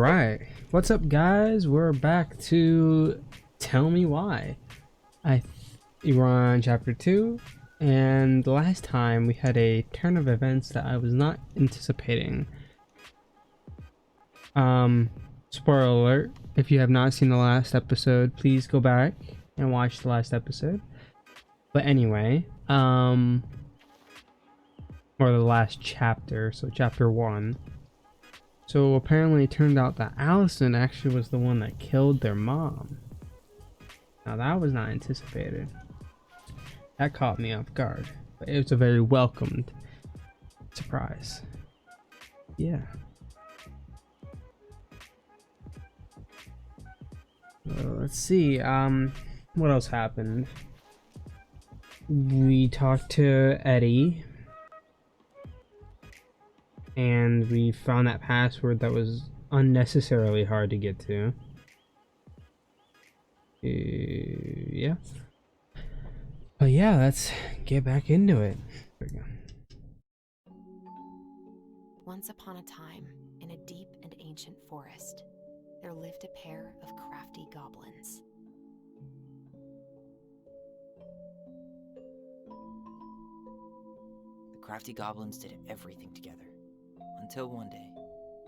Alright, what's up guys? We're back to Tell Me Why. We're on chapter 2, and the last time we had a turn of events that I was not anticipating. Spoiler alert, if you have not seen the last episode, please go back and watch the last episode. But anyway, or the last chapter, so chapter 1. So apparently it turned out that Allison actually was the one that killed their mom. Now that was not anticipated. That caught me off guard, but it was a very welcomed surprise. Yeah. Let's see, what else happened? We talked to Eddie. And we found that password that was unnecessarily hard to get to. Yeah. But yeah, let's get back into it. There we go. Once upon a time, in a deep and ancient forest, there lived a pair of crafty goblins. The crafty goblins did everything together, until one day,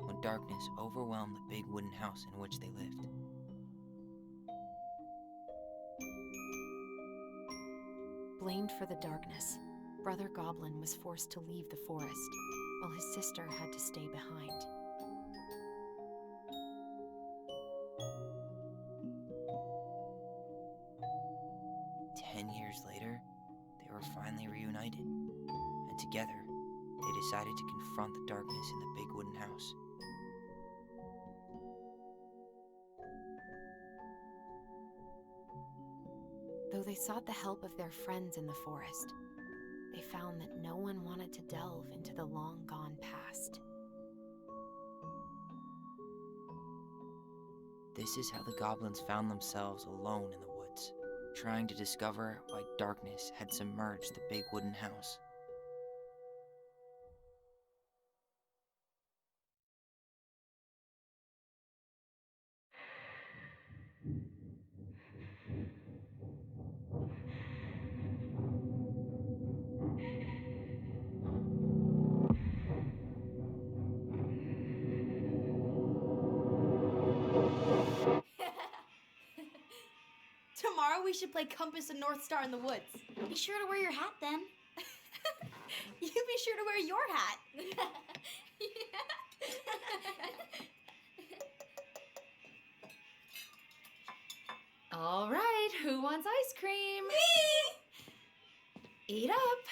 when darkness overwhelmed the big wooden house in which they lived. Blamed for the darkness, Brother Goblin was forced to leave the forest, while his sister had to stay behind. Years later, they were finally reunited, and together, they decided to confront the darkness in the big wooden house. Though they sought the help of their friends in the forest, they found that no one wanted to delve into the long-gone past. This is how the goblins found themselves alone in the woods, trying to discover why darkness had submerged the big wooden house. Tomorrow we should play Compass and North Star in the woods. Be sure to wear your hat then. You be sure to wear your hat. All right, who wants ice cream? Me! Eat up.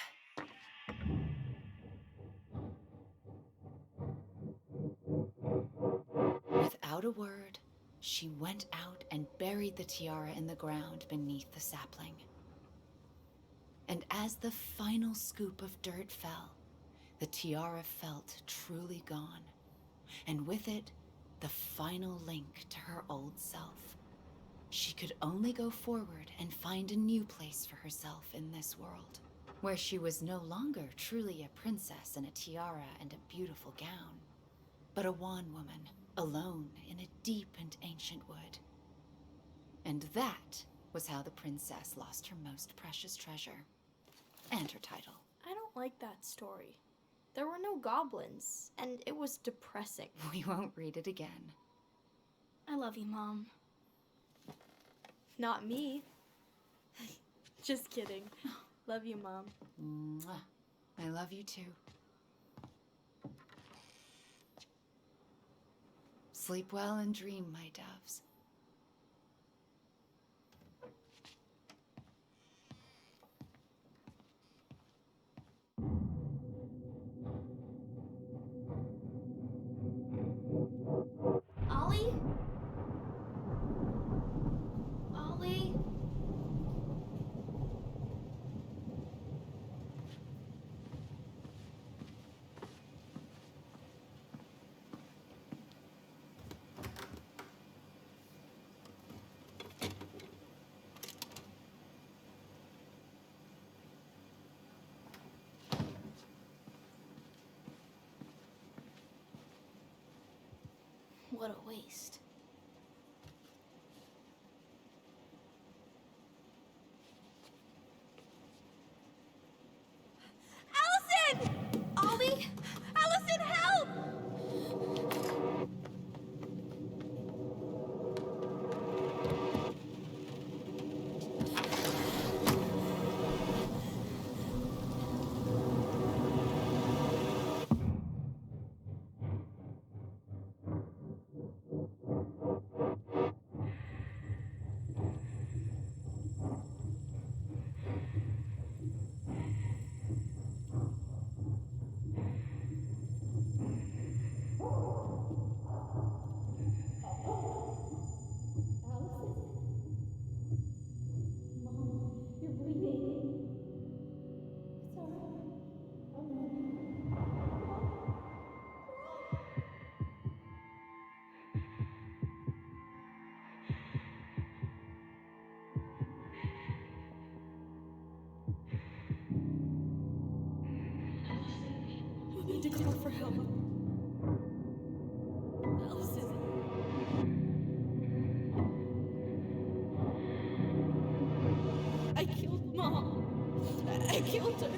Without a word, she went out and buried the tiara in the ground beneath the sapling. And as the final scoop of dirt fell, the tiara felt truly gone, and with it, the final link to her old self. She could only go forward and find a new place for herself in this world, where she was no longer truly a princess in a tiara and a beautiful gown, but a wan woman, alone in a deep and ancient wood. And that was how the princess lost her most precious treasure, and her title. I don't like that story. There were no goblins, and it was depressing. We won't read it again. I love you, Mom. Not me. Just kidding. Love you, Mom. Mwah. I love you too. Sleep well and dream, my doves. Ollie? Ollie? What a waste. Allison! Ollie! Allison, help! I need to call for help. Allison. I killed Mom. I killed her.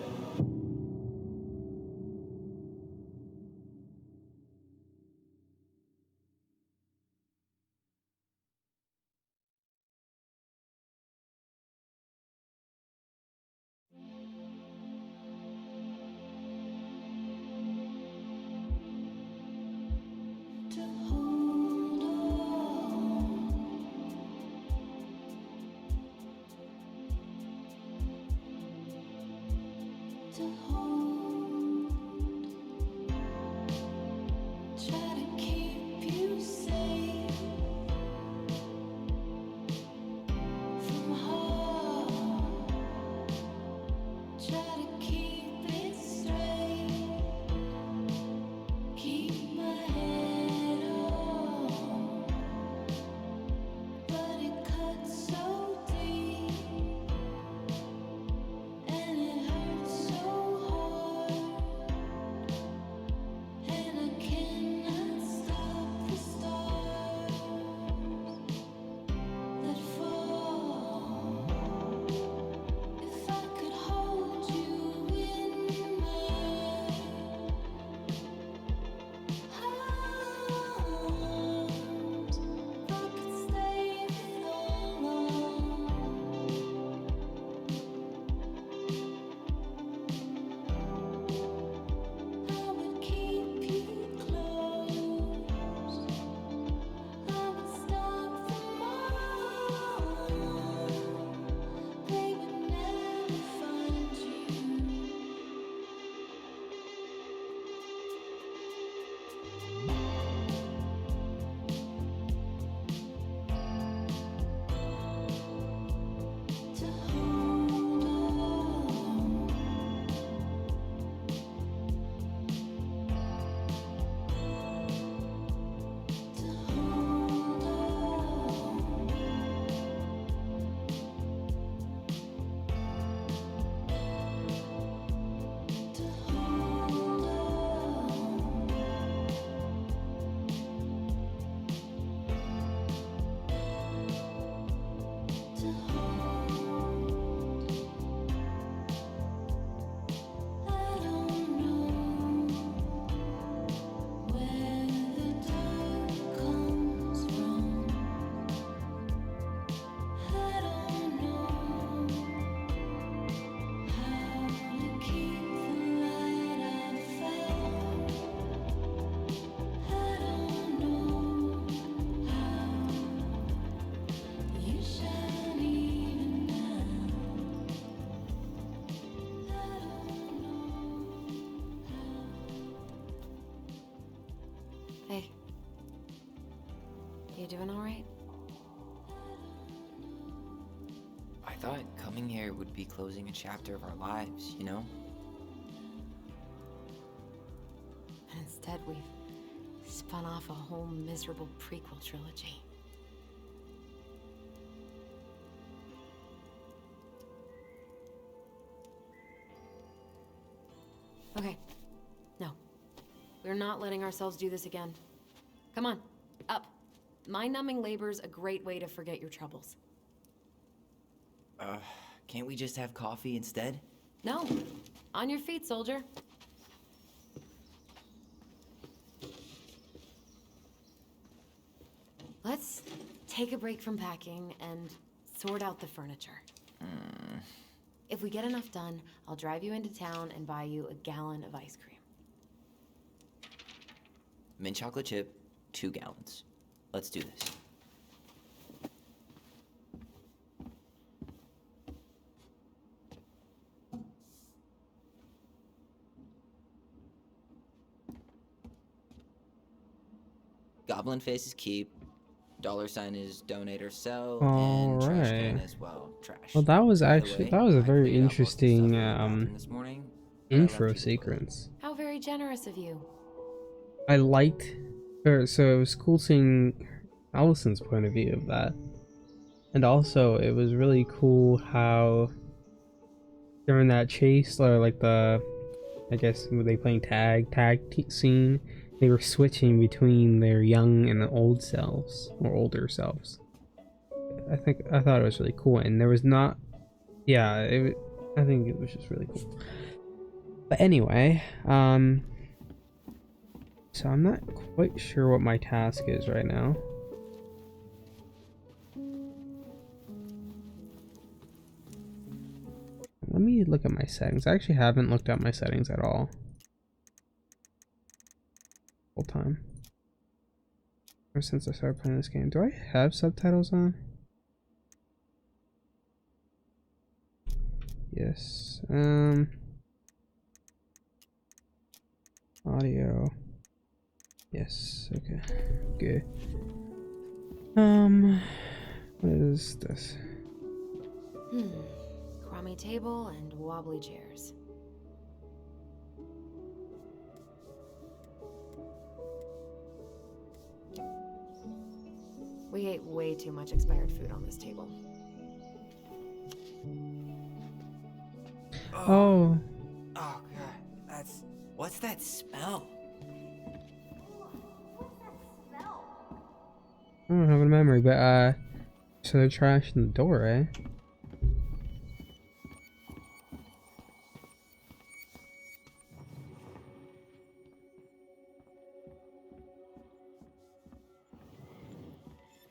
Hey. You doing all right? I thought coming here would be closing a chapter of our lives, you know? And instead, we've spun off a whole miserable prequel trilogy. Okay. No. We're not letting ourselves do this again. Come on. Up. Mind-numbing labor's a great way to forget your troubles. Can't we just have coffee instead? No. On your feet, soldier. Let's take a break from packing and sort out the furniture. If we get enough done, I'll drive you into town and buy you a gallon of ice cream. Mint chocolate chip, 2 gallons. Let's do this. Goblin face is keep. $sign is donate or sell. And trash can as well. Trash. Well, that was By the actually way, that was a I very cleaned out most of the stuff interesting in the bathroom this morning, but I left intro you the toilet. sequence. How very generous of you. I liked, so it was cool seeing Allison's point of view of that, and also it was really cool how during that chase, or like I guess were they playing scene, they were switching between their young and old selves or older selves. I thought it was really cool, and there was not, yeah, I think it was just really cool. But anyway, so I'm not quite sure what my task is right now. Let me look at my settings. I actually haven't looked at my settings at all. Full time. Ever since I started playing this game. Do I have subtitles on? Yes. Audio. Yes. Okay. Good. What is this? Crummy table and wobbly chairs. We ate way too much expired food on this table. Oh. Oh god, what's that smell? I don't have a memory, but so they're trashing the door, eh?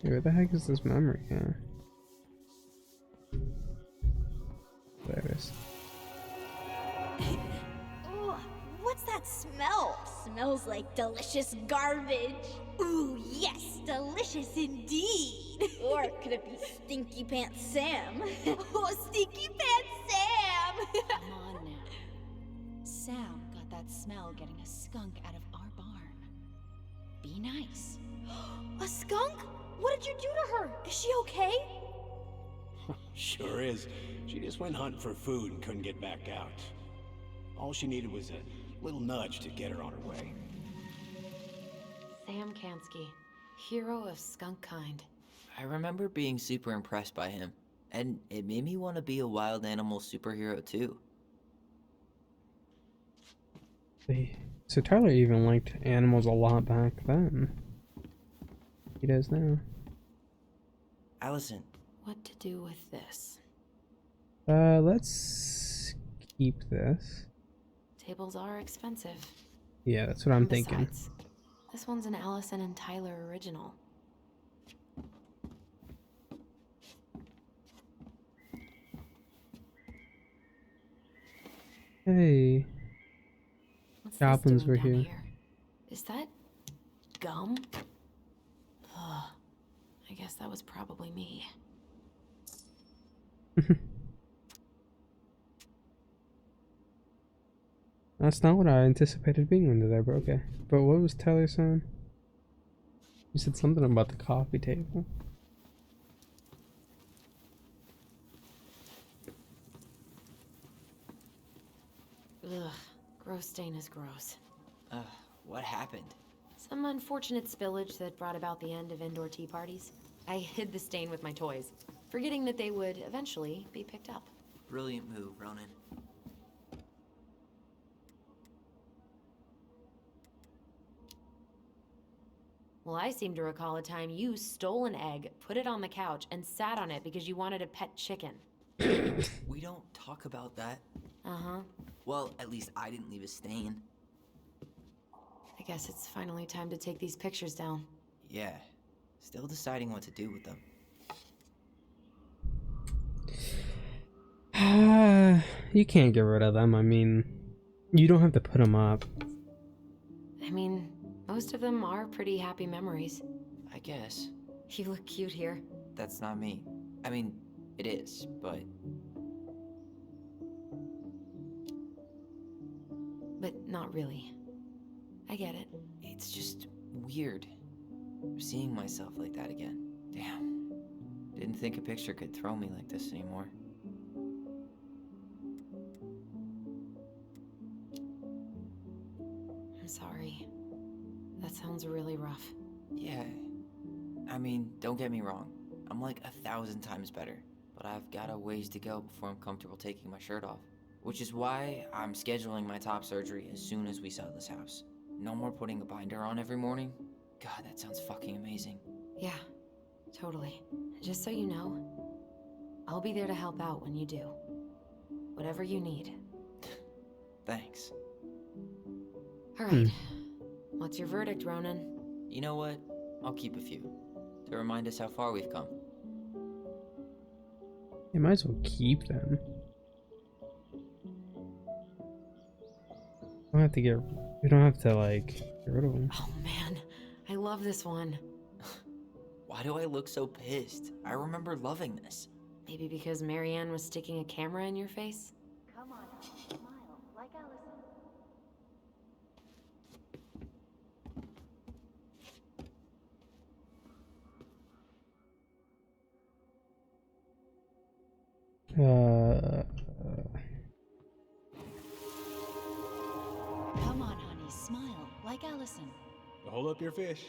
Where the heck is this memory? Yeah. There it is. Ugh, what's that smell? Smells like delicious garbage. Ooh, yes, delicious indeed. Or could it be Stinky Pants Sam? Oh, Stinky Pants Sam! Come on now. Sam got that smell getting a skunk out of our barn. Be nice. A skunk? What did you do to her? Is she okay? Sure is. She just went hunting for food and couldn't get back out. All she needed was a little nudge to get her on her way. Sam Kansky, hero of skunk kind. I remember being super impressed by him, and it made me want to be a wild animal superhero too. So Tyler even liked animals a lot back then. He does now. Allison. What to do with this? Let's keep this. Tables are expensive. Yeah, that's what I'm thinking. Besides, this one's an Allison and Tyler original. Hey. What's Goblins this were doing down here. Is that gum? Ugh. I guess that was probably me. That's not what I anticipated being under there, but okay. But what was Tyler saying? You said something about the coffee table. Ugh. Gross stain is gross. What happened? Some unfortunate spillage that brought about the end of indoor tea parties. I hid the stain with my toys, forgetting that they would eventually be picked up. Brilliant move, Ronan. Well, I seem to recall a time you stole an egg, put it on the couch, and sat on it because you wanted a pet chicken. We don't talk about that. Uh-huh. Well, at least I didn't leave a stain. I guess it's finally time to take these pictures down. Yeah. Still deciding what to do with them. You can't get rid of them. I mean, you don't have to put them up. I mean, most of them are pretty happy memories. I guess. You look cute here. That's not me. I mean, it is, but... But not really. I get it. It's just weird. Seeing myself like that again. Damn. Didn't think a picture could throw me like this anymore. I'm sorry. That sounds really rough. Yeah. I mean, don't get me wrong. I'm like 1,000 times better. But I've got a ways to go before I'm comfortable taking my shirt off. Which is why I'm scheduling my top surgery as soon as we sell this house. No more putting a binder on every morning. God, that sounds fucking amazing. Yeah, totally. Just so you know, I'll be there to help out when you do. Whatever you need. Thanks. Alright. What's your verdict, Ronan? You know what? I'll keep a few. To remind us how far we've come. You might as well keep them. We don't have to get. We don't have to like get rid of them. Oh man, I love this one. Why do I look so pissed? I remember loving this. Maybe because Marianne was sticking a camera in your face? Come on, smile like Allison. Come on, honey, smile like Allison. Hold up your fish.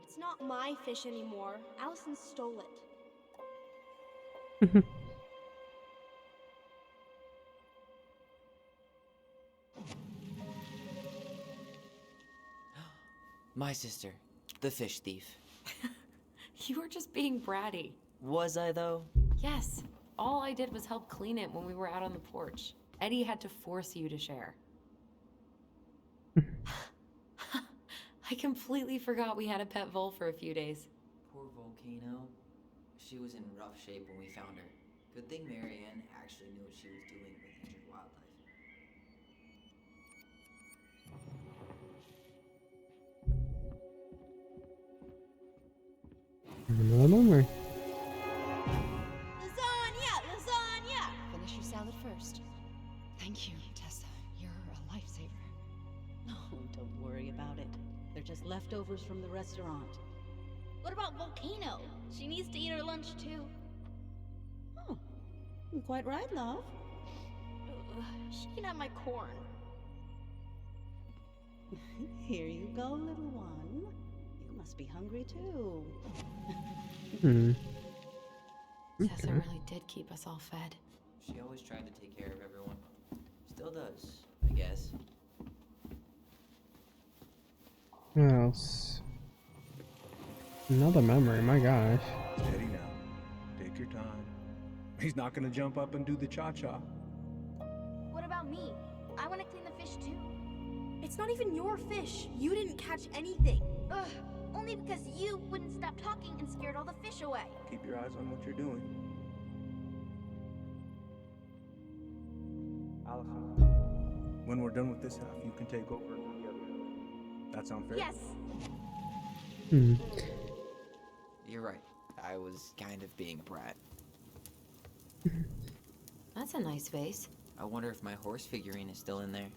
It's not my fish anymore. Allison stole it. My sister, the fish thief. You were just being bratty. Was I though? Yes, all I did was help clean it when we were out on the porch. Eddie had to force you to share. I completely forgot we had a pet vole for a few days. Poor Volcano. She was in rough shape when we found her. Good thing Marianne actually knew what she was doing with injured wildlife. Another memory. Lasagna! Lasagna! Finish your salad first. Thank you, Tessa. You're a lifesaver. Oh, don't worry about it. They're just leftovers from the restaurant. What about Volcano? She needs to eat her lunch too. Oh, quite right, love. She can have my corn. Here you go, little one. You must be hungry too. Tessa really did keep us all fed. She always tried to take care of everyone. Still does, I guess. What else? Another memory, my gosh. Steady now. Take your time. He's not gonna jump up and do the cha-cha. What about me? I want to clean the fish too. It's not even your fish. You didn't catch anything. Ugh, only because you wouldn't stop talking and scared all the fish away. Keep your eyes on what you're doing. Allison, when we're done with this half, you can take over the other. That sound fair? Yes. You're right. I was kind of being a brat. That's a nice vase. I wonder if my horse figurine is still in there.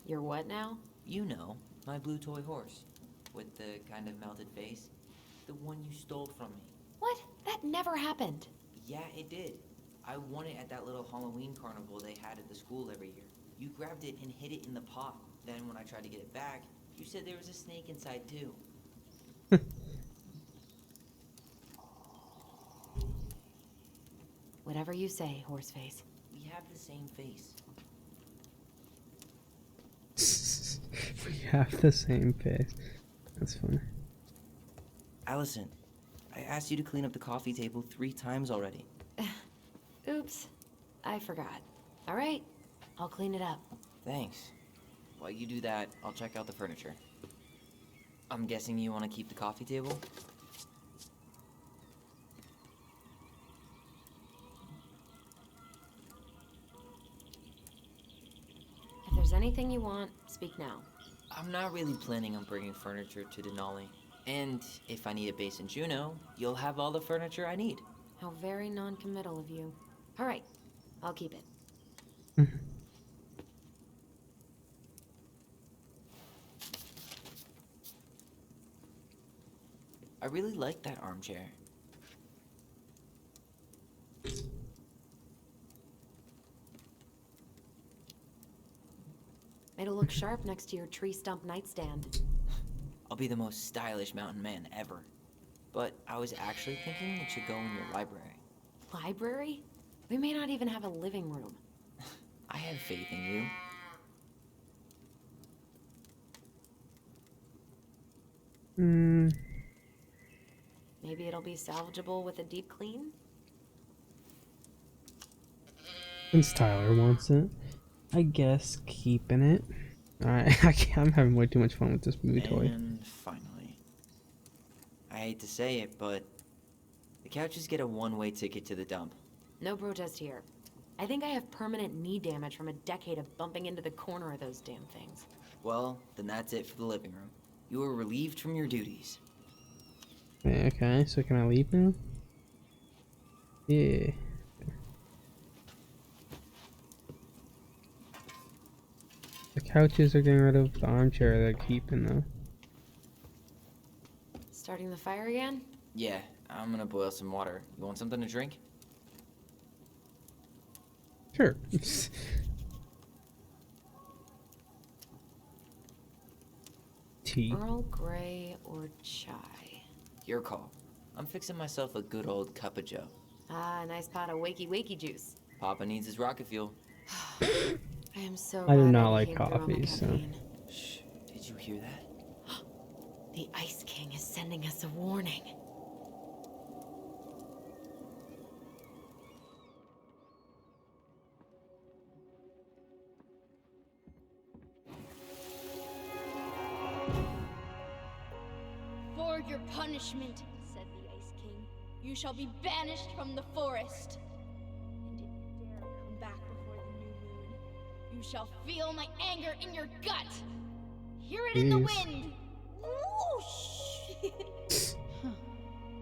You're what now? You know, my blue toy horse. With the kind of melted face. The one you stole from me. What? That never happened. Yeah, it did. I won it at that little Halloween carnival they had at the school every year. You grabbed it and hid it in the pot. Then when I tried to get it back, you said there was a snake inside too. Whatever you say, Horseface. We have the same face. We have the same face. That's funny. Allison, I asked you to clean up the coffee table 3 times already. Oops, I forgot. All right, I'll clean it up. Thanks. While you do that, I'll check out the furniture. I'm guessing you want to keep the coffee table? If there's anything you want, speak now. I'm not really planning on bringing furniture to Denali. And if I need a base in Juneau, you'll have all the furniture I need. How very non-committal of you. All right, I'll keep it. I really like that armchair. It'll look sharp next to your tree stump nightstand. I'll be the most stylish mountain man ever. But I was actually thinking it should go in your library. Library? We may not even have a living room. I have faith in you. Maybe it'll be salvageable with a deep clean? Since Tyler wants it, I guess keeping it. Alright, I'm having way too much fun with this movie toy. And finally, I hate to say it, but the couches get a one-way ticket to the dump. No protest here. I think I have permanent knee damage from a decade of bumping into the corner of those damn things. Well, then that's it for the living room. You are relieved from your duties. Yeah, okay, so can I leave now? Yeah. The couches are getting rid of, the armchair they're keeping though. Starting the fire again? Yeah, I'm gonna boil some water. You want something to drink? Sure. Tea. Earl Grey or chai? Your call. I'm fixing myself a good old cup of joe. Ah, a nice pot of wakey juice. Papa needs his rocket fuel. I am so I do glad not I like came through on my coffee, so. caffeine. Shh, did you hear that? The Ice King is sending us a warning. For your punishment, said the Ice King, you shall be banished from the forest. And if you dare come back before the new moon, you shall feel my anger in your gut. Hear it in the wind. Whoosh!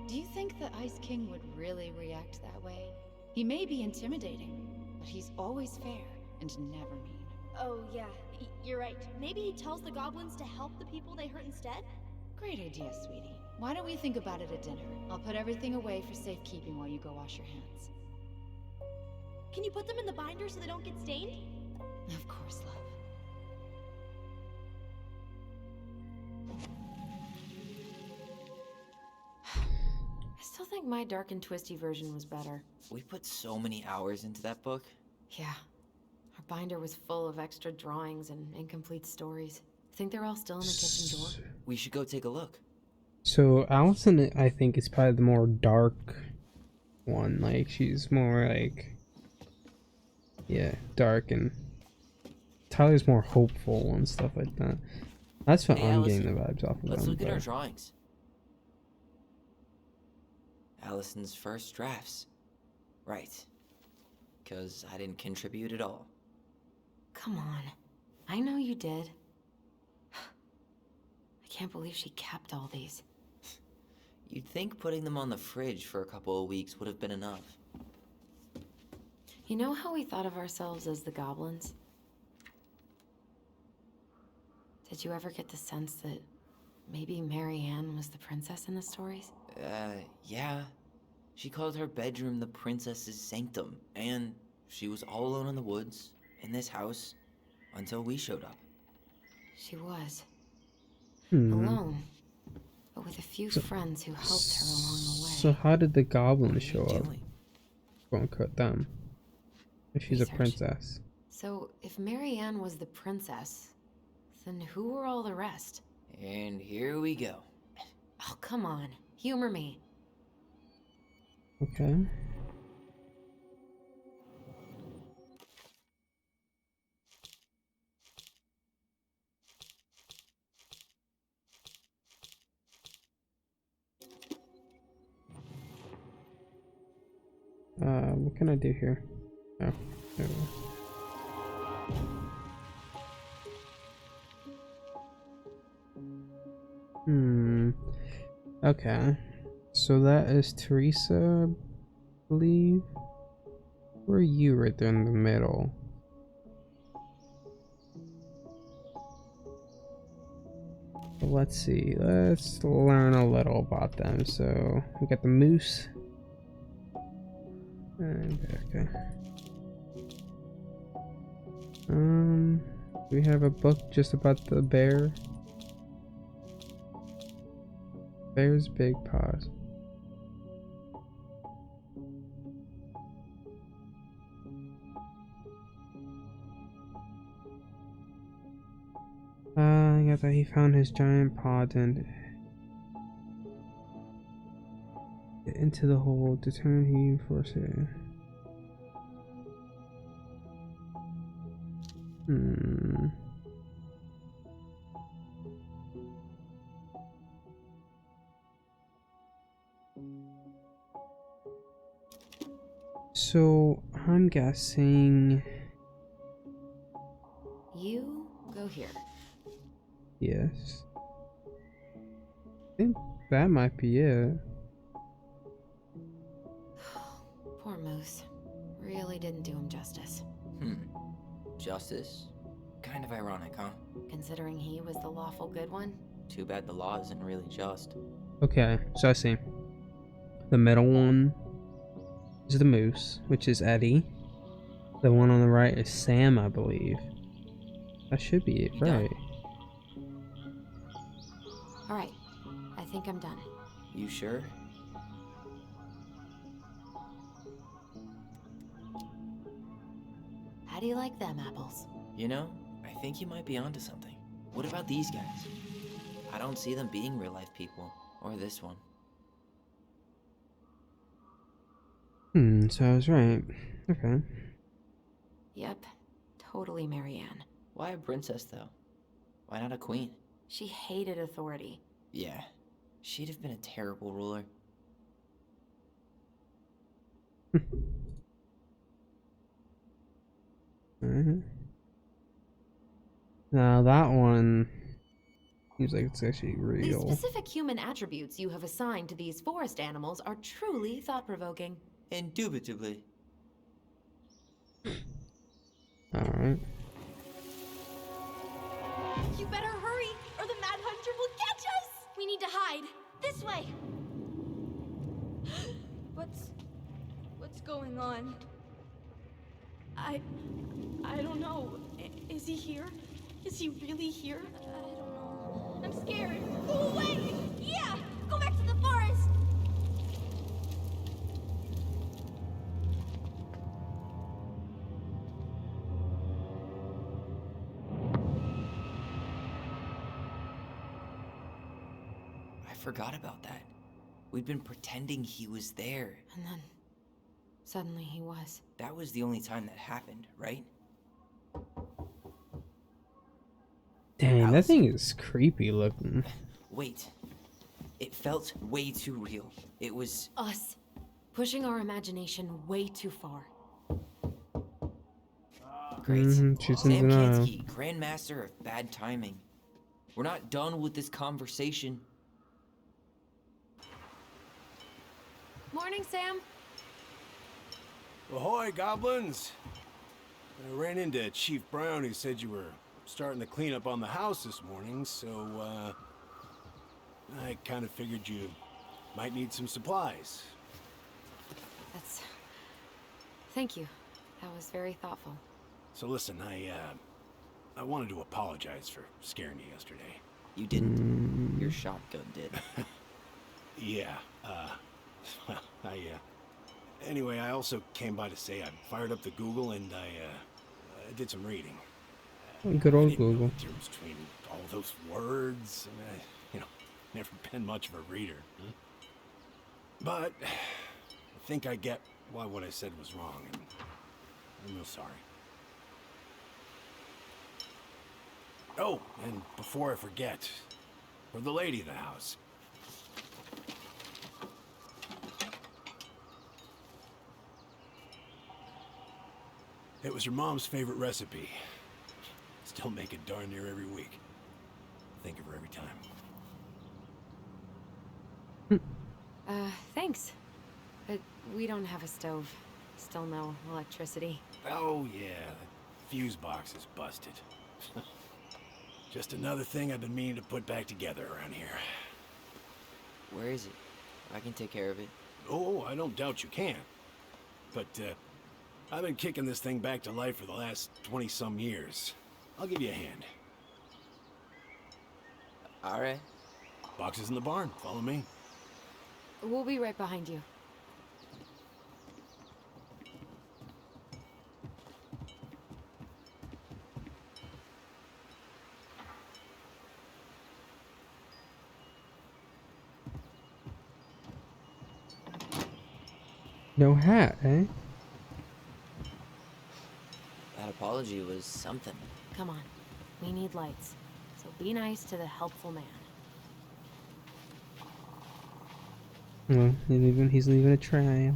Do you think the Ice King would really react that way? He may be intimidating, but he's always fair and never mean. Oh, yeah, you're right. Maybe he tells the goblins to help the people they hurt instead? Great idea, sweetie. Why don't we think about it at dinner? I'll put everything away for safekeeping while you go wash your hands. Can you put them in the binder so they don't get stained? Of course, love. I still think my dark and twisty version was better. We put so many hours into that book. Yeah. Our binder was full of extra drawings and incomplete stories. Think they're all still in the kitchen drawer? We should go take a look. So Allison, I think, is probably the more dark one. Like, she's more like, yeah, dark, and Tyler's more hopeful and stuff like that. That's what Hey, I'm Allison, getting the vibes off of Let's them. look at our but- drawings. Allison's first drafts. Right. Because I didn't contribute at all. Come on. I know you did. I can't believe she kept all these. You'd think putting them on the fridge for a couple of weeks would have been enough. You know how we thought of ourselves as the goblins? Did you ever get the sense that maybe Mary Ann was the princess in the stories? Yeah. She called her bedroom the princess's sanctum, and she was all alone in the woods, in this house, until we showed up. She was. Hmm. Alone. But with a few friends who helped her along the way. So how did the goblins What are show you up? doing? Won't cut them. If she's a Research. princess. So, if Mary Ann was the princess, Then who were all the rest? And here we go. Oh, come on. Humor me. Okay. What can I do here? Oh, there we go. Okay. So that is Teresa, I believe. Where are you right there in the middle? Let's see. Let's learn a little about them. So we got the moose. Okay. We have a book just about the bear. Bear's big paws. I got that he found his giant paws and into the hole. Determined he forced it. So I'm guessing. You go here. Yes. I think that might be it. Poor Moose. Really didn't do him justice. Justice? Kind of ironic, huh? Considering he was the lawful good one. Too bad the law isn't really just. Okay, so I see. The middle one is the moose, which is Eddie. The one on the right is Sam, I believe. That should be it, right? Alright, I think I'm done. You sure? How do you like them apples? You know, I think you might be onto something. What about these guys? I don't see them being real-life people. Or this one. So I was right. Okay. Yep, totally Marianne. Why a princess, though? Why not a queen? She hated authority. Yeah, she'd have been a terrible ruler. Alright. Now that one seems like it's actually The real. specific human attributes you have assigned to these forest animals are truly thought-provoking. Indubitably. Alright. You better hurry, or the Mad Hunter will catch us! We need to hide. This way! What's going on? I don't know. Is he here? Is he really here? I don't know. I'm scared. Go away! Yeah! Go back to the forest! I forgot about that. We'd been pretending he was there. And then, suddenly he was. That was the only time that happened, right? Dang, that Alice? thing is creepy looking. Wait. It felt way too real. It was... Us. Pushing our imagination way too far. Great. She's Sam in denial. Kinski, Grandmaster of Bad Timing. We're not done with this conversation. Morning, Sam. Ahoy, goblins! I ran into Chief Brown, who said you were starting to clean up on the house this morning, so, I kind of figured you might need some supplies. Thank you. That was very thoughtful. So listen, I wanted to apologize for scaring you yesterday. You didn't. Your shotgun did. Yeah, well, anyway, I also came by to say I fired up the Google and I did some reading. Good I old didn't know Google. the difference between all those words. I mean, never been much of a reader. Huh? But I think I get why what I said was wrong, and I'm real sorry. Oh, and before I forget, for the lady of the house. It was your mom's favorite recipe. Still make it darn near every week. Think of her every time. Thanks. But we don't have a stove. Still no electricity. Oh yeah, the fuse box is busted. Just another thing I've been meaning to put back together around here. Where is it? I can take care of it. Oh, I don't doubt you can. But, I've been kicking this thing back to life for the last 20-some years. I'll give you a hand. Alright. Box is in the barn. Follow me. We'll be right behind you. No hat, eh? That apology was something. Come on. We need lights. So be nice to the helpful man. Well, he's leaving a trail.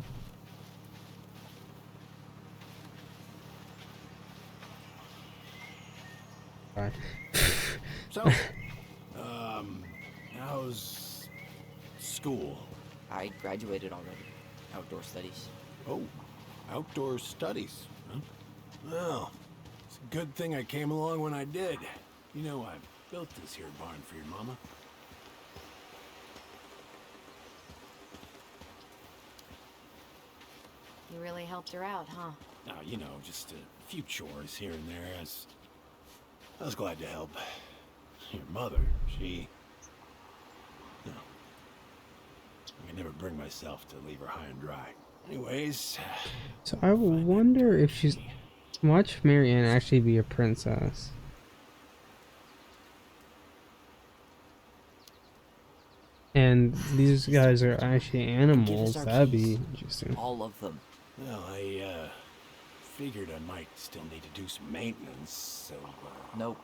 Bye. So, how's school? I graduated already. Outdoor studies. Oh, outdoor studies, huh? Well, it's a good thing I came along when I did. You know, I built this here barn for your mama. You really helped her out, huh? Now, you know, just a few chores here and there. I was glad to help. Your mother, she... No. I could never bring myself to leave her high and dry. Anyways... So I wonder if she's... Watch Marianne actually be a princess. And these guys are actually animals. That'd be interesting. All of them. Well, I, figured I might still need to do some maintenance, so, Nope.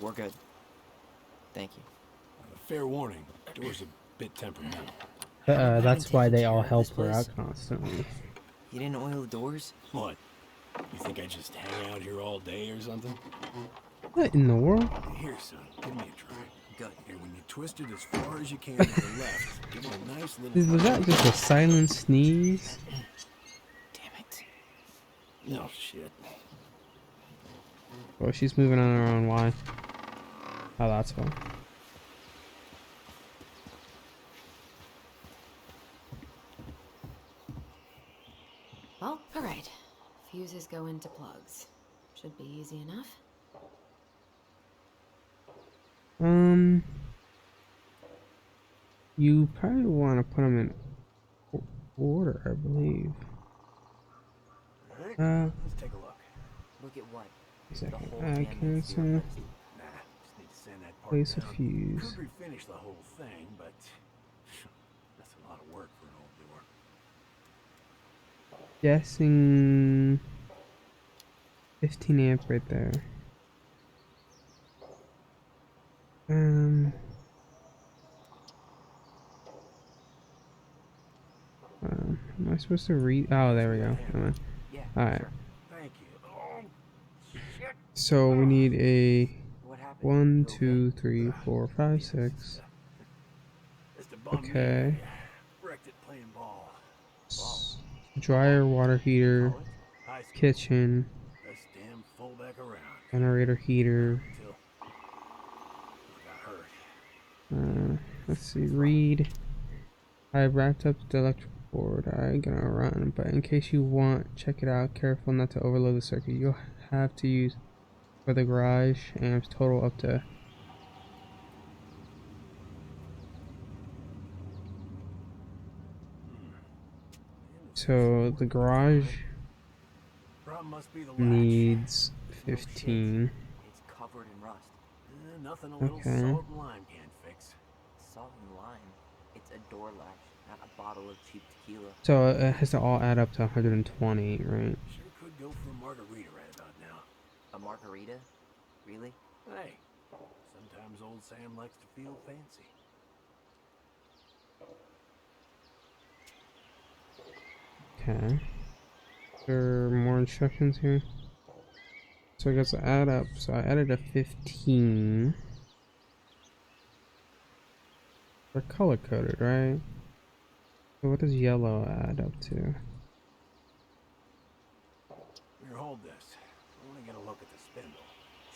We're good. Thank you. fair warning. Door's a bit temperamental. That's why they all This help her place? out constantly. You didn't oil the doors? What? You think I just hang out here all day or something? What in the world? Here, son, give me a try. Good. Here, when you twist it as far as you can to the left, give it a nice little... Was that just a silent sneeze? Damn it. No shit. Oh, she's moving on her own. Why? Oh, that's fine. Well, alright. Fuses go into plugs. Should be easy enough. You probably want to put them in order, I believe. Alright, let's take a look. Look at what? A second. whole I damn can thing. send Nah, just need to send that part place a down. fuse. Could refinish the whole thing, but that's a lot of work for an old door. Guessing 15 amp right there. Am I supposed to read? Oh, there we go. Yeah. Alright. Sure. Thank you. Oh, shit. So we need a What happened? 1, You okay? 2, 3, 4, 5, 6. It's the bum Okay. me. Wrecked it playing ball. Dryer, water heater, High school. kitchen, Best damn full back around. generator heater. Until I got hurt. Let's see, read. I wrapped up the electrical board. I'm gonna run, but in case you want, check it out. Careful not to overload the circuit. You'll have to use for the garage amps total up to. So the garage Problem must be the latch. needs 15. It's cuffed Nothing a little Okay. salt and lime can't fix. Salt and lime. It's a door latch, not a bottle of cheap tequila. So it has to all add up to 120, right? Sure could go for a margarita right about now. A margarita? Really? Hey, sometimes old Sam likes to feel fancy. Okay. There are more instructions here. So I guess I add up. So I added a 15. They're color coded, right? So what does yellow add up to? Here, hold this. I want to get a look at the spindle.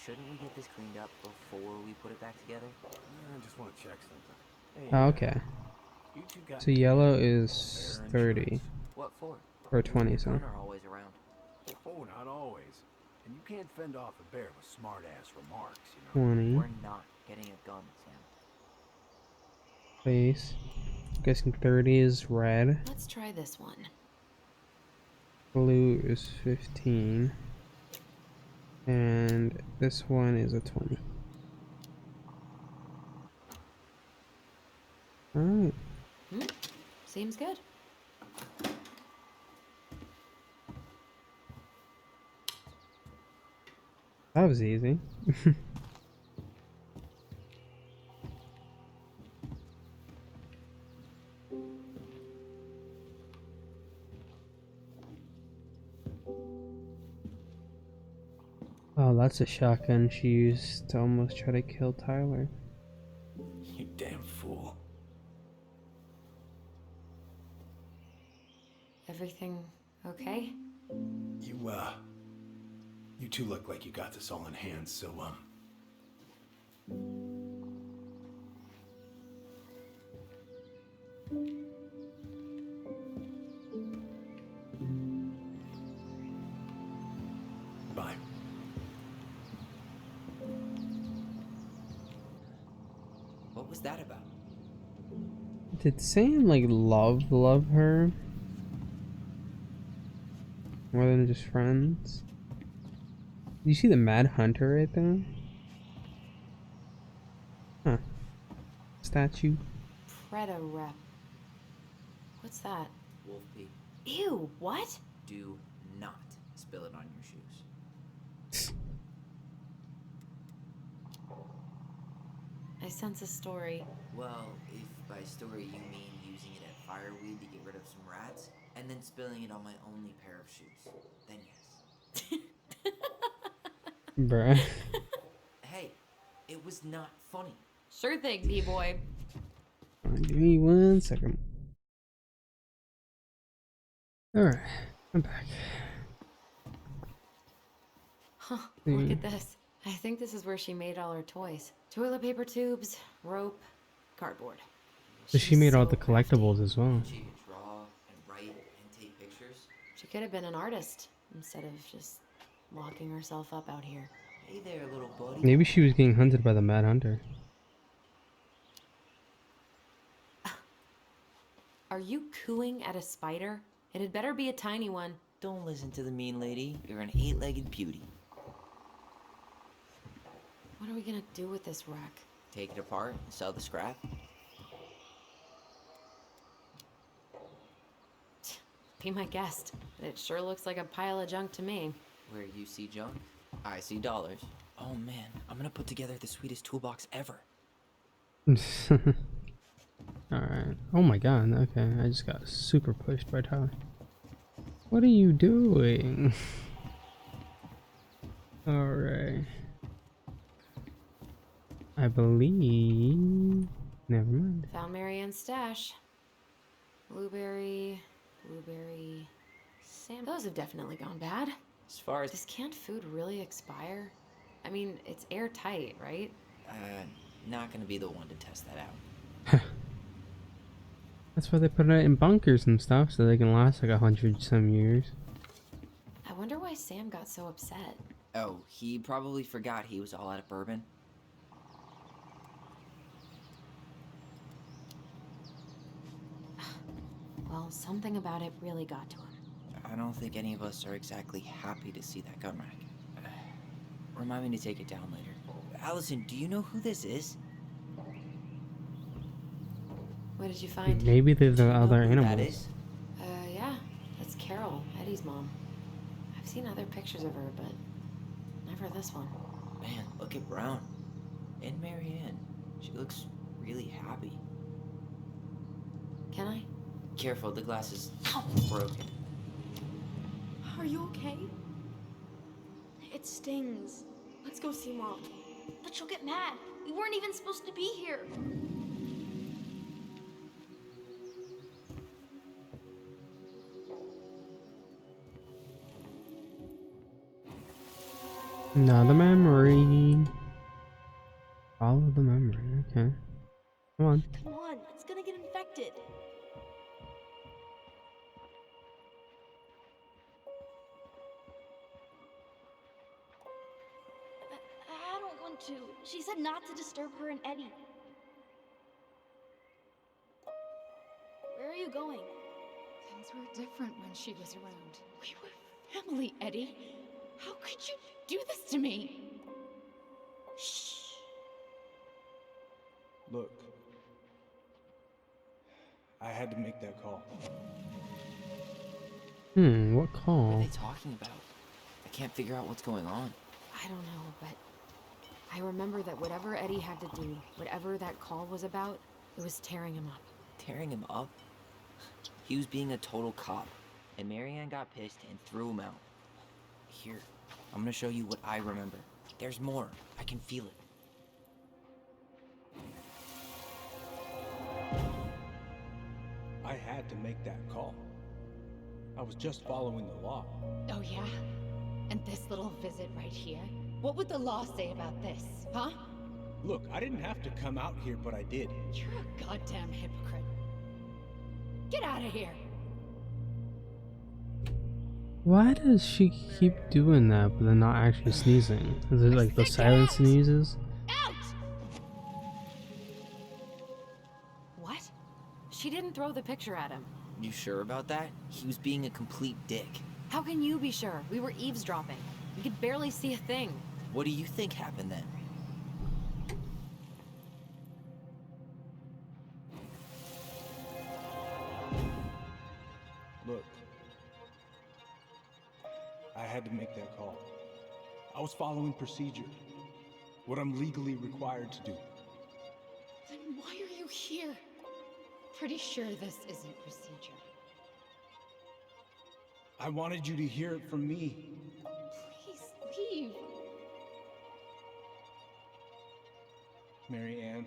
Shouldn't we get this cleaned up before we put it back together? I just want to check something. Hey, Oh, okay. you two got So yellow is 30 What for? or 20, so. Men are always around. Oh, not always. And you can't fend off a bear with smart-ass remarks, you know. 20 We're not getting a gun, Sam. face. Guessing 30 is red. Let's try this one. Blue is 15. And this one is a 20. Alright. Seems good. That was easy. Oh, that's a shotgun she used to almost try to kill Tyler. You damn fool. Everything okay? You two look like you got this all in hand, so, bye. What was that about? Did Sam like love her more than just friends? You see the Mad Hunter right there? Huh. Statue. Preda rep. What's that? Wolf pee. Ew, what? Do not spill it on your shoes. I sense a story. Well, if by story you mean using it at fireweed to get rid of some rats, and then spilling it on my only pair of shoes, then yes. Bruh. Hey, it was not funny. Sure thing, B-boy. Give me 1 second. Alright, I'm back. Huh, look at this. I think this is where she made all her toys. Toilet paper tubes, rope, cardboard. So she She's made all so the collectibles as well. She could draw and write and take pictures. She could have been an artist instead of just locking herself up out here. Hey there, little buddy. Maybe she was getting hunted by the Mad Hunter. Are you cooing at a spider? It had better be a tiny one. Don't listen to the mean lady. You're an 8-legged beauty. What are we gonna do with this wreck? Take it apart and sell the scrap. Be my guest. It sure looks like a pile of junk to me. Where you see junk, I see dollars. Oh man, I'm gonna put together the sweetest toolbox ever. Alright. Oh my god, okay. I just got super pushed by Tyler. What are you doing? Alright. I believe... Never mind. Found Marianne's stash. Blueberry, Sam. Those have definitely gone bad. As far as Does canned food really expire? I mean, it's airtight, right? not gonna be the one to test that out. That's why they put it in bunkers and stuff, so they can last like 100 some years. I wonder why Sam got so upset. Oh, he probably forgot he was all out of bourbon. Well, something about it really got to him. I don't think any of us are exactly happy to see that gun rack. Remind me to take it down later. Allison, do you know who this is? What did you find? Maybe they're Do you the know other who that animals. is? Yeah. That's Carol, Eddie's mom. I've seen other pictures of her, but never this one. Man, look at Brown. And Marianne. She looks really happy. Can I? Careful, the glass is broken. Are you okay? It stings. Let's go see Mom. But she'll get mad. We weren't even supposed to be here. Another memory. Follow the memory. Okay. Come on. Come on, it's gonna get infected. I don't want to. She said not to disturb her and Eddie. Where are you going? Things were different when she was around. We were family, Eddie. How could you do this to me? Shh. Look, I had to make that call. What What are call? they talking about? I can't figure out what's going on. I don't know, but I remember that whatever Eddie had to do, whatever that call was about, it was tearing him up. Tearing him up? He was being a total cop, and Marianne got pissed and threw him out. Here, I'm gonna show you what I remember. There's more. I can feel it. I had to make that call. I was just following the law. Oh, yeah? And this little visit right here? What would the law say about this, huh? Look, I didn't have to come out here, but I did. You're a goddamn hypocrite. Get out of here! Why does she keep doing that but then not actually sneezing? Is it like the silent sneezes? Out! What? She didn't throw the picture at him. You sure about that? He was being a complete dick. How can you be sure? We were eavesdropping. We could barely see a thing. What do you think happened then? Look, I had to make that call. I was following procedure, what I'm legally required to do. Then why are you here? Pretty sure this isn't procedure. I wanted you to hear it from me. Please leave. Mary Ann,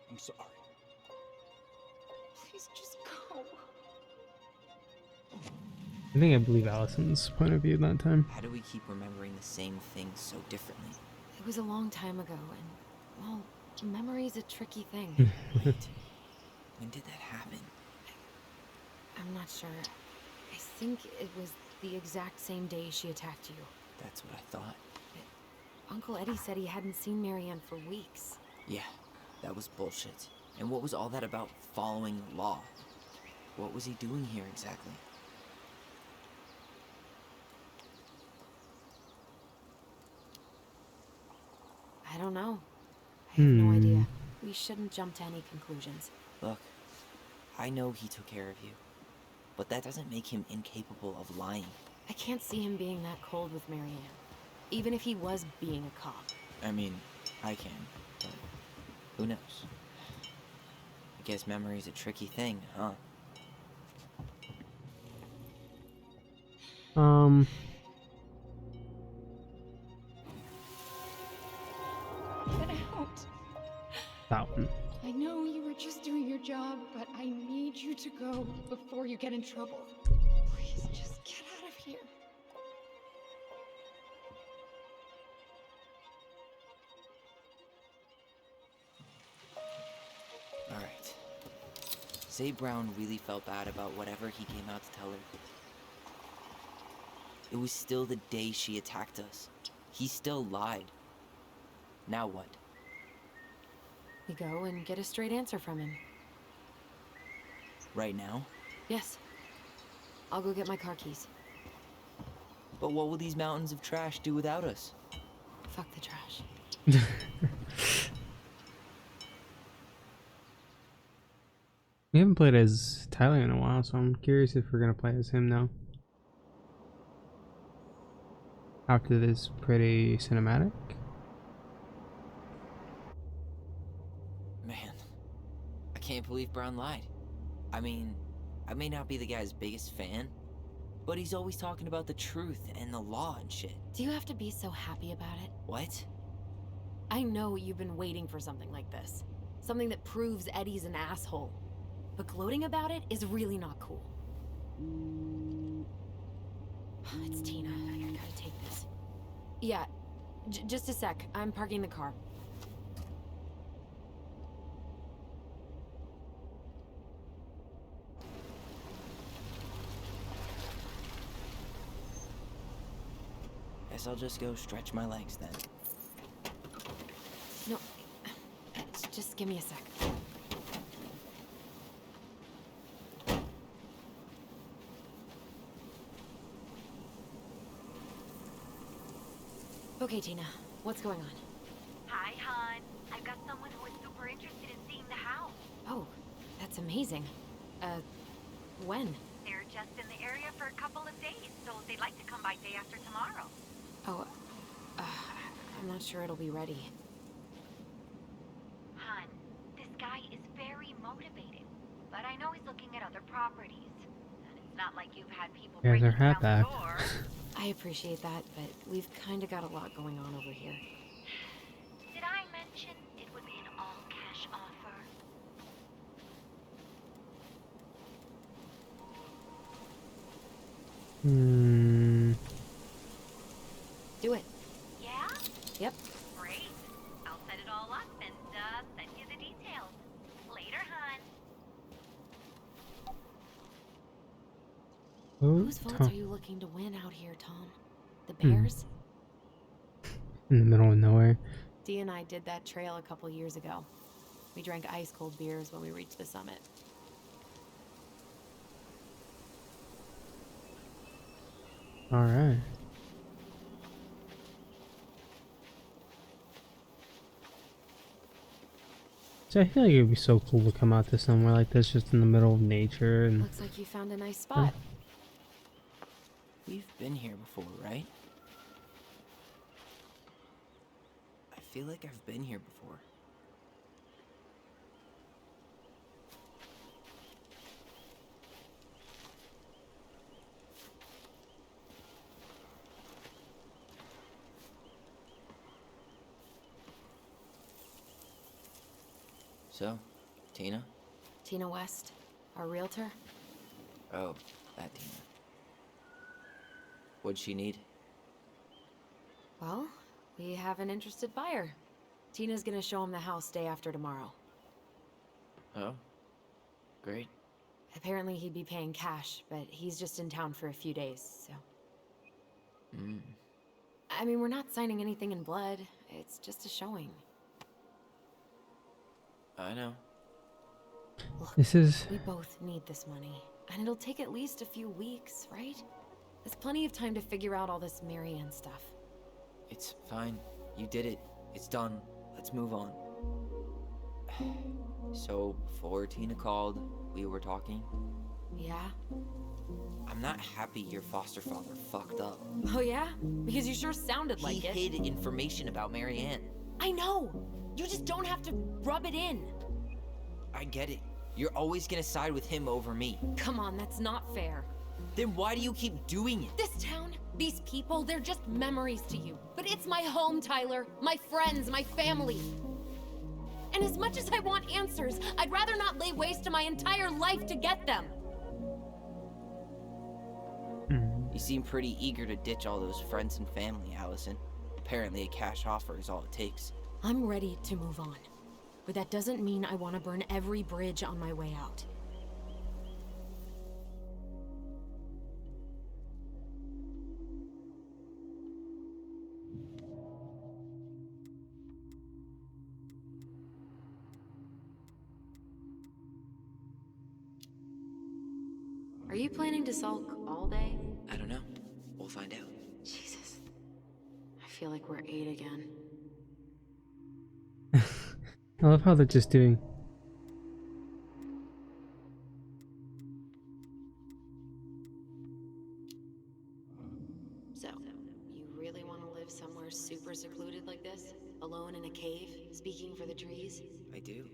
I'm sorry. Please just go. I think I believe Allison's point of view that time. How do we keep remembering the same things so differently? It was a long time ago, and, well, memory's a tricky thing. Wait, when did that happen? I'm not sure. I think it was the exact same day she attacked you. That's what I thought. Uncle Eddie said he hadn't seen Marianne for weeks. Yeah, that was bullshit. And what was all that about following the law? What was he doing here exactly? I don't know. I have no idea. We shouldn't jump to any conclusions. Look, I know he took care of you, but that doesn't make him incapable of lying. I can't see him being that cold with Marianne, even if he was being a cop. I mean, I can, but who knows? I guess memory's a tricky thing, huh? Get out. That one. I know you were just doing your job, but I need you to go before you get in trouble. Please just get out of here. Alright. Say Brown really felt bad about whatever he came out to tell her. It was still the day she attacked us. He still lied. Now what? We go and get a straight answer from him. Right now? Yes. I'll go get my car keys. But what will these mountains of trash do without us? Fuck the trash. We haven't played as Tyler in a while, so I'm curious if we're gonna play as him now. After this pretty cinematic. Man, I can't believe Brown lied. I mean, I may not be the guy's biggest fan, but he's always talking about the truth and the law and shit. Do you have to be so happy about it? What? I know you've been waiting for something like this. Something that proves Eddie's an asshole. But gloating about it is really not cool. It's Tina. I gotta take this. Yeah, just a sec. I'm parking the car. Guess I'll just go stretch my legs then. No, just give me a sec. Okay, Tina, what's going on? Hi, hon. I've got someone who is super interested in seeing the house. Oh, that's amazing. When? They're just in the area for a couple of days, so they'd like to come by day after tomorrow. Oh, I'm not sure it'll be ready. Hon, this guy is very motivated, but I know he's looking at other properties. And it's not like you've had people Yeah, breaking their hat down the back. door. I appreciate that, but we've kind of got a lot going on over here. Did I mention it would be an all-cash offer? Do it. Yeah? Yep. Great. I'll set it all up and send you the details. Later, hon. Whose votes are you looking to win out here, Tom? The Hmm. Bears? In the middle of nowhere. Dee and I did that trail a couple years ago. We drank ice-cold beers when we reached the summit. Alright. So I feel like it would be so cool to come out to somewhere like this, just in the middle of nature and Looks like you found a nice spot. We've been here before, right? I feel like I've been here before. So, Tina? Tina West, our realtor. Oh, that Tina. What'd she need? Well, we have an interested buyer. Tina's gonna show him the house day after tomorrow. Oh, great. Apparently he'd be paying cash, but he's just in town for a few days, so... I mean, we're not signing anything in blood. It's just a showing. I know. Look, this is we both need this money, and it'll take at least a few weeks, right? There's plenty of time to figure out all this Marianne stuff. It's fine. You did it. It's done. Let's move on. So, before Tina called, we were talking. Yeah? I'm not happy your foster father fucked up. Oh yeah? Because you sure sounded like it. He hid information about Marianne. I know! You just don't have to rub it in. I get it. You're always gonna side with him over me. Come on, that's not fair. Then why do you keep doing it? This town, these people, they're just memories to you. But it's my home, Tyler. My friends, my family. And as much as I want answers, I'd rather not lay waste to my entire life to get them. You seem pretty eager to ditch all those friends and family, Allison. Apparently a cash offer is all it takes. I'm ready to move on. But that doesn't mean I want to burn every bridge on my way out. Are you planning to sulk all day? I don't know. We'll find out. Jesus. I feel like we're 8 again. I love how they're just doing. So, you really want to live somewhere super secluded like this? Alone in a cave, speaking for the trees? I do.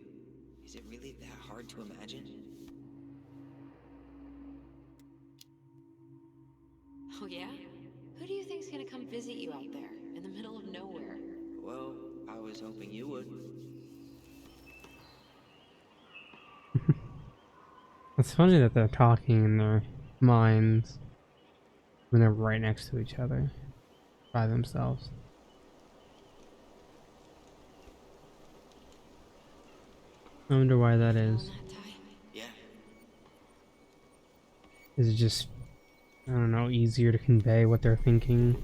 Is it really that hard to imagine? Oh yeah? Who do you think's gonna come visit you out there, in the middle of nowhere? Well, I was hoping you would. It's funny that they're talking in their minds when they're right next to each other by themselves. I wonder why that is. Yeah. Is it just, I don't know, easier to convey what they're thinking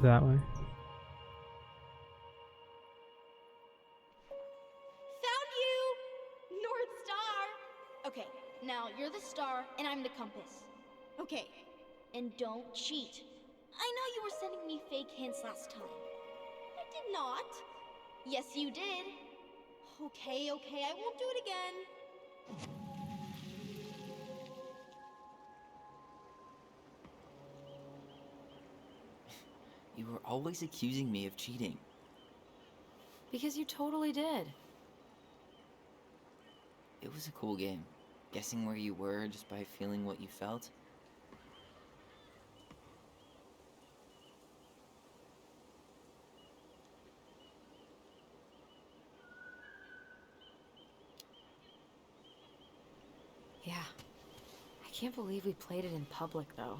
that way? Found you! North Star! Okay, now you're the star and I'm the compass. Okay, and don't cheat. I know you were sending me fake hints last time. I did not. Yes, you did. Okay, I won't do it again. You were always accusing me of cheating. Because you totally did. It was a cool game. Guessing where you were just by feeling what you felt. Yeah. I can't believe we played it in public, though.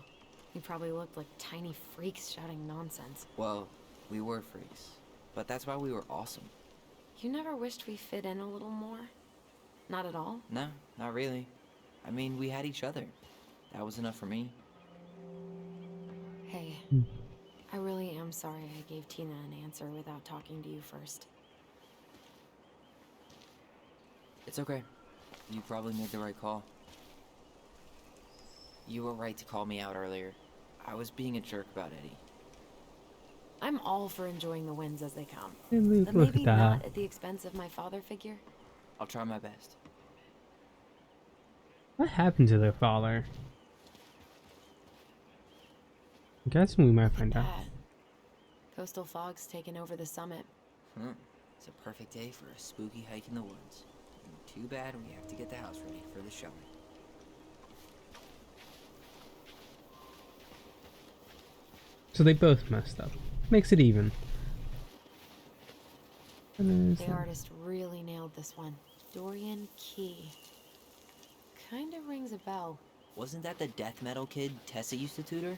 We probably looked like tiny freaks shouting nonsense. Well, we were freaks. But that's why we were awesome. You never wished we fit in a little more? Not at all? No, not really. I mean, we had each other. That was enough for me. Hey, I really am sorry I gave Tina an answer without talking to you first. It's okay. You probably made the right call. You were right to call me out earlier. I was being a jerk about Eddie. I'm all for enjoying the wins as they come. Hey, But look maybe at not that. at the expense of my father figure. I'll try my best. What happened to their father? I'm guessing we might find out. Bad. Coastal fog's taken over the summit. It's a perfect day for a spooky hike in the woods. Too bad we have to get the house ready for the showing. So they both messed up. Makes it even. The artist really nailed this one. Dorian Key. Kinda rings a bell. Wasn't that the death metal kid Tessa used to tutor?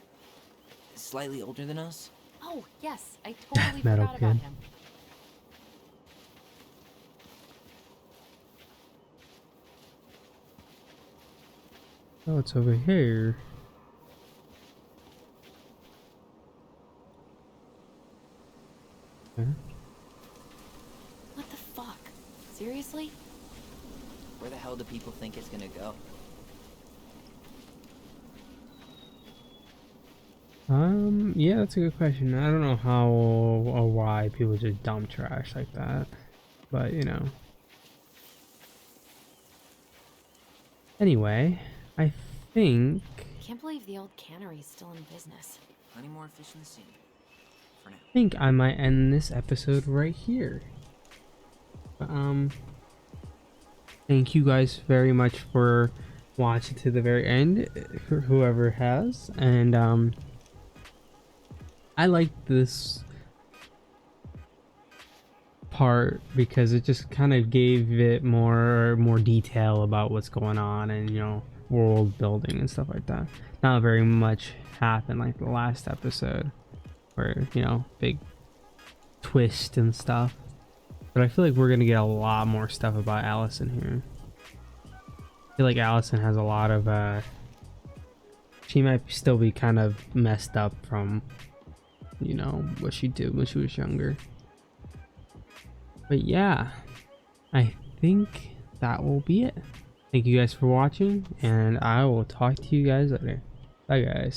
Slightly older than us? Oh, yes, I totally Metal forgot about kid. him. Oh, it's over here. Okay. What the fuck? Seriously? Where the hell do people think it's gonna go? Yeah, that's a good question. I don't know how or why people just dump trash like that, but you know. Anyway, I think Can't believe the old cannery's still in business. Plenty more fish in the sea. For now. I might end this episode right here. Thank you guys very much for watching to the very end, whoever has, and I like this part because it just kind of gave it more detail about what's going on and, you know, world building and stuff like that. Not very much happened like the last episode where, you know, big twist and stuff. But I feel like we're gonna get a lot more stuff about Allison here. I feel like Allison has a lot of she might still be kind of messed up from, you know, what she did when she was younger. But yeah, I think that will be it. Thank you guys for watching, and I will talk to you guys later. Bye guys.